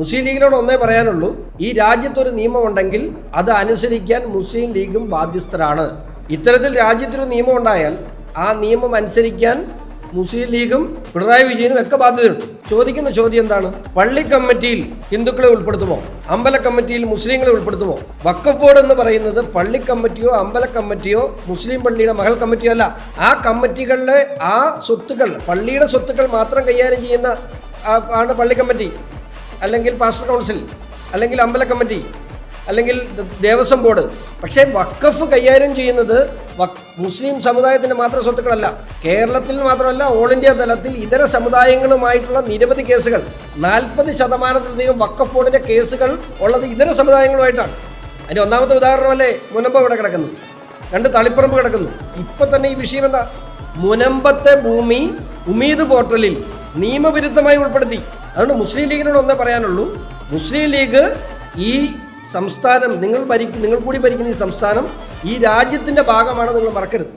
മുസ്ലിം ലീഗിനോട് ഒന്നേ പറയാനുള്ളൂ, ഈ രാജ്യത്തൊരു നിയമമുണ്ടെങ്കിൽ അത് അനുസരിക്കാൻ മുസ്ലിം ലീഗും ബാധ്യസ്ഥരാണ്. ഇത്തരത്തിൽ രാജ്യത്തൊരു നിയമം ഉണ്ടായാൽ ആ നിയമം അനുസരിക്കാൻ മുസ്ലിം ലീഗും പിണറായി വിജയനും ഒക്കെ ബാധ്യതയുണ്ട്. ചോദിക്കുന്ന ചോദ്യം എന്താണ്? പള്ളി കമ്മിറ്റിയിൽ ഹിന്ദുക്കളെ ഉൾപ്പെടുത്തുമോ? അമ്പല കമ്മിറ്റിയിൽ മുസ്ലിങ്ങളെ ഉൾപ്പെടുത്തുമോ? വഖഫ് ബോർഡ് എന്ന് പറയുന്നത് പള്ളി കമ്മിറ്റിയോ അമ്പല കമ്മിറ്റിയോ മുസ്ലിം പള്ളിയുടെ മഹൽ കമ്മിറ്റിയോ അല്ല. ആ കമ്മിറ്റികളിലെ ആ സ്വത്തുക്കൾ, പള്ളിയുടെ സ്വത്തുക്കൾ മാത്രം കൈകാര്യം ചെയ്യുന്ന ആണ് പള്ളി കമ്മിറ്റി, അല്ലെങ്കിൽ പാസ്റ്റർ കൗൺസിൽ, അല്ലെങ്കിൽ അമ്പല കമ്മിറ്റി, അല്ലെങ്കിൽ ദേവസ്വം ബോർഡ്. പക്ഷേ വഖഫ് കൈകാര്യം ചെയ്യുന്നത് മുസ്ലിം സമുദായത്തിൻ്റെ മാത്രം സ്വത്തുക്കളല്ല. കേരളത്തിൽ മാത്രമല്ല, ഓൾ ഇന്ത്യ തലത്തിൽ ഇതര സമുദായങ്ങളുമായിട്ടുള്ള നിരവധി കേസുകൾ, 40% വഖഫ് ബോർഡിൻ്റെ കേസുകൾ ഉള്ളത് ഇതര സമുദായങ്ങളുമായിട്ടാണ്. അതിൻ്റെ ഒന്നാമത്തെ ഉദാഹരണമല്ലേ മുനമ്പ് ഇവിടെ കിടക്കുന്നത്, 2 തളിപ്പറമ്പ് കിടക്കുന്നു. ഇപ്പം തന്നെ ഈ വിഷയം എന്താ? മുനമ്പത്തെ ഭൂമി ഉമീദ് പോർട്ടലിൽ നിയമവിരുദ്ധമായി ഉൾപ്പെടുത്തി. അതുകൊണ്ട് മുസ്ലിം ലീഗിനോട് ഒന്നേ പറയാനുള്ളൂ, മുസ്ലിം ലീഗ് ഈ സംസ്ഥാനം, നിങ്ങൾ കൂടി ഭരിക്കുന്ന ഈ സംസ്ഥാനം ഈ രാജ്യത്തിൻ്റെ ഭാഗമാണ്, നിങ്ങൾ മറക്കരുത്.